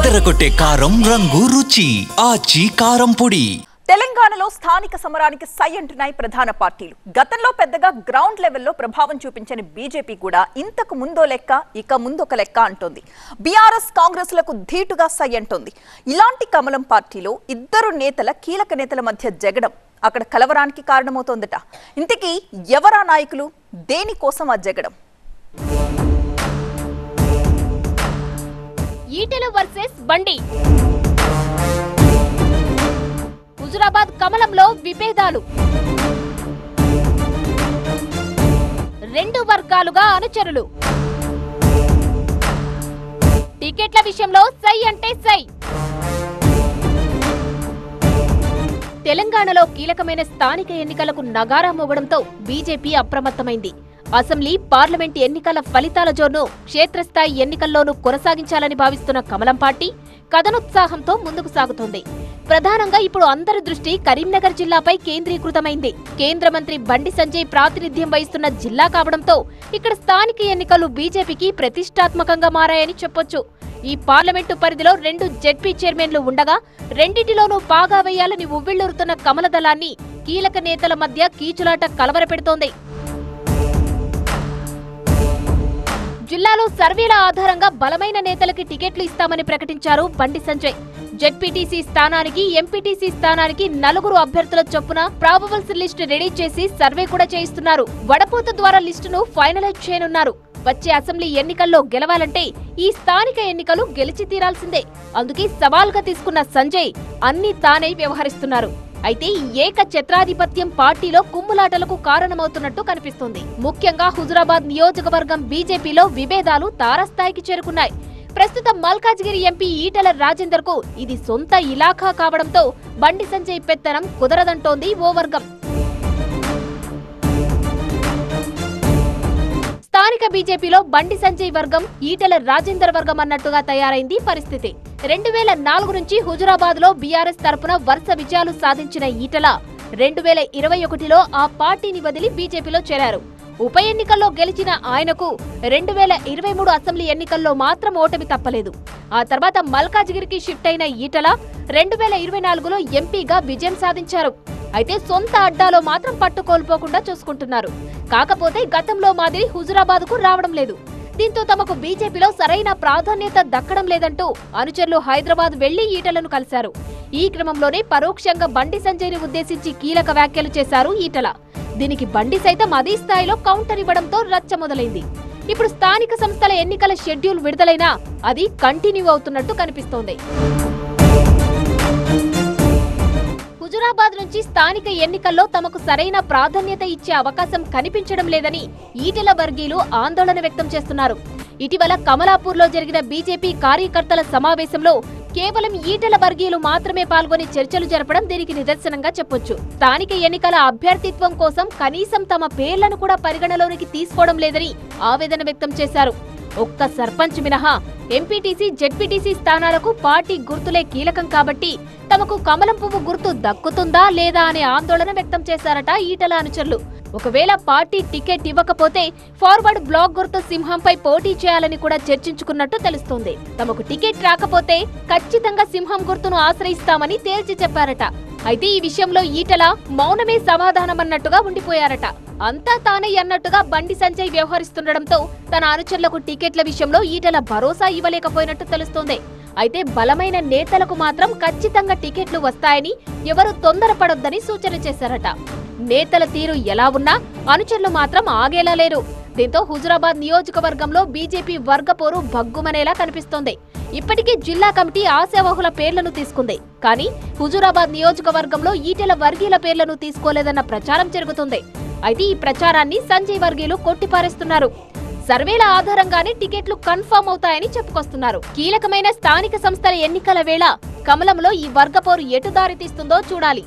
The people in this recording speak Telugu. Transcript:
అదరగొట్టే కారం రంగు రుచి ఆచి కారం పొడి. తెలంగాణలో స్థానిక సమరానికి సై అంటున్నాయి ప్రధాన పార్టీలు. గతంలో పెద్దగా గ్రౌండ్ లెవెల్లో ప్రభావం చూపించని బీజేపీ కూడా ఇంతకు ముందో లెక్క ఇక ముందొక లెక్క అంటోంది. బీఆర్ఎస్ కాంగ్రెస్లకు ధీటుగా సై అంటోంది. ఇలాంటి కమలం పార్టీలో ఇద్దరు నేతల కీలక నేతల మధ్య జగడం అక్కడ కలవరానికి కారణమవుతోందట. ఇంతకీ ఎవరా నాయకులు, దేనికోసం ఆ జగడం? ఈటెల వర్సెస్ బండి. హుజురాబాద్ కమలంలో విభేదాలు. రెండు వర్గాలుగా అనుచరులు. టికెట్ల విషయంలో సై అంటే సై. తెలంగాణలో కీలకమైన స్థానిక ఎన్నికలకు నగారా మోగడంతో బీజేపీ అప్రమత్తమైంది. అసెంబ్లీ, పార్లమెంట్ ఎన్నికల ఫలితాల జోరును క్షేత్రస్థాయి ఎన్నికల్లోనూ కొనసాగించాలని భావిస్తున్న కమలం పార్టీ కథనోత్సాహంతో ముందుకు సాగుతోంది. ప్రధానంగా ఇప్పుడు అందరి దృష్టి కరీంనగర్ జిల్లాపై కేంద్రీకృతమైంది. కేంద్ర మంత్రి బండి సంజయ్ ప్రాతినిధ్యం వహిస్తున్న జిల్లా కావడంతో ఇక్కడ స్థానిక ఎన్నికలు బీజేపీకి ప్రతిష్టాత్మకంగా మారాయని చెప్పొచ్చు. ఈ పార్లమెంటు పరిధిలో 2 జెడ్పీ చైర్మన్లు ఉండగా రెండింటిలోనూ పాగా వేయాలని ఉవ్విళ్లూరుతున్న కమల దళాన్ని కీలక నేతల మధ్య కీచులాట కలవరపెడుతోంది. జిల్లాలో సర్వేల ఆధారంగా బలమైన నేతలకి టికెట్లు ఇస్తామని ప్రకటించారు బండి సంజయ్. జెడ్పీటీసీ స్థానానికి, ఎంపీటీసీ స్థానానికి 4 అభ్యర్థుల చొప్పున ప్రాబబుల్స్ లిస్టు రెడీ చేసి సర్వే కూడా చేయిస్తున్నారు. వడపోత ద్వారా లిస్టును ఫైనలైజ్ చేయనున్నారు. వచ్చే అసెంబ్లీ ఎన్నికల్లో గెలవాలంటే ఈ స్థానిక ఎన్నికలు గెలిచి తీరాల్సిందే. అందుకే సవాల్గా తీసుకున్న సంజయ్ అన్ని తానే వ్యవహరిస్తున్నారు. అయితే ఈ ఏక ఛత్రాధిపత్యం పార్టీలో కుమ్ములాటలకు కారణమవుతున్నట్టు కనిపిస్తోంది. ముఖ్యంగా హుజురాబాద్ నియోజకవర్గం బీజేపీలో విభేదాలు తారస్థాయికి చేరుకున్నాయి. ప్రస్తుతం మల్కాజ్గిరి ఎంపీ ఈటెల రాజేందర్ కు ఇది సొంత ఇలాఖా కావడంతో బండి సంజయ్ పెత్తనం కుదరదంటోంది ఓ వర్గం. స్థానిక బీజేపీలో బండి సంజయ్ వర్గం, ఈటెల రాజేందర్ వర్గం అన్నట్టుగా తయారైంది పరిస్థితి. 2004 నుంచి హుజురాబాద్ లో బీఆర్ఎస్ తరపున వరుస విజయాలు సాధించిన ఈటెల 2021లో ఆ పార్టీని వదిలి బీజేపీలో చేరారు. ఉప ఎన్నికల్లో గెలిచిన ఆయనకు 2023 అసెంబ్లీ ఎన్నికల్లో మాత్రం ఓటమి తప్పలేదు. ఆ తర్వాత మల్కాజ్గిరికి షిఫ్ట్ అయిన ఈటెల 2024లో ఎంపీగా విజయం సాధించారు. అయితే సొంత అడ్డాలో మాత్రం పట్టు కోల్పోకుండా చూసుకుంటున్నారు. కాకపోతే గతంలో మాదిరి హుజురాబాద్ కు రావడం లేదు. దీంతో తమకు బీజేపీలో సరైన ప్రాధాన్యత దక్కడం లేదంటూ అనుచరులు హైదరాబాద్ వెళ్లి ఈటెలను కలిశారు. ఈ క్రమంలోనే పరోక్షంగా బండి సంజయ్ ని ఉద్దేశించి కీలక వ్యాఖ్యలు చేశారు ఈటెల. దీనికి బండి సైతం అదే స్థాయిలో కౌంటర్ ఇవ్వడంతో రచ్చ మొదలైంది. ఇప్పుడు స్థానిక సంస్థల ఎన్నికల షెడ్యూల్ విడుదలైనా అది కంటిన్యూ అవుతున్నట్టు కనిపిస్తోంది. హుజురాబాద్ నుంచి స్థానిక ఎన్నికల్లో తమకు సరైన ప్రాధాన్యత ఇచ్చే అవకాశం కనిపించడం లేదని ఈటెల వర్గీయులు ఆందోళన వ్యక్తం చేస్తున్నారు. ఇటీవల కమలాపూర్లో జరిగిన బీజేపీ కార్యకర్తల సమావేశంలో కేవలం ఈటెల వర్గీయులు మాత్రమే పాల్గొని చర్చలు జరపడం దీనికి నిదర్శనంగా చెప్పొచ్చు. స్థానిక ఎన్నికల అభ్యర్థిత్వం కోసం కనీసం తమ పేర్లను కూడా పరిగణలోనికి తీసుకోవడం లేదని ఆవేదన వ్యక్తం చేశారు. ఒక్క సర్పంచ్ మినహా ఎంపీటీసీ, జెడ్పీటీసీ స్థానాలకు పార్టీ గుర్తులే కీలకం కాబట్టి తమకు కమలం పువ్వు గుర్తు దక్కుతుందా లేదా అనే ఆందోళన వ్యక్తం చేశారట ఈటెల అనుచరులు. ఒకవేళ పార్టీ టికెట్ ఇవ్వకపోతే ఫార్వర్డ్ బ్లాక్ గుర్తు సింహంపై పోటీ చేయాలని కూడా చర్చించుకున్నట్టు తెలుస్తోంది. తమకు టికెట్ రాకపోతే ఖచ్చితంగా సింహం గుర్తును ఆశ్రయిస్తామని తేల్చి చెప్పారట. అయితే ఈ విషయంలో ఈటెల మౌనమే సమాధానమన్నట్టుగా ఉండిపోయారట. అంతా తానే అన్నట్టుగా బండి సంజయ్ వ్యవహరిస్తుండటంతో తన అనుచరులకు టికెట్ల విషయంలో ఈటెల భరోసా ఇవ్వలేకపోయినట్టు తెలుస్తోంది. అయితే బలమైన నేతలకు మాత్రం ఖచ్చితంగా టికెట్లు వస్తాయని, ఎవరు తొందరపడొద్దని సూచన చేశారట. నేతల తీరు ఎలా ఉన్నా అనుచరులు మాత్రం ఆగేలా లేరు. దీంతో హుజురాబాద్ నియోజకవర్గంలో బీజేపీ వర్గపోరు భగ్గుమనేలా కనిపిస్తోంది. ఇప్పటికీ జిల్లా కమిటీ ఆశావహుల పేర్లను తీసుకుంది. కానీ హుజురాబాద్ నియోజకవర్గంలో ఈటెల వర్గీయుల పేర్లను తీసుకోలేదన్న ప్రచారం జరుగుతుంది. అయితే ఈ ప్రచారాన్ని సంజయ్ వర్గీయులు కొట్టిపారేస్తున్నారు. సర్వేల ఆధారంగానే టికెట్లు కన్ఫర్మ్ అవుతాయని చెప్పుకొస్తున్నారు. కీలకమైన స్థానిక సంస్థల ఎన్నికల వేళ కమలంలో ఈ వర్గపోరు ఎటు దారి తీస్తుందో చూడాలి.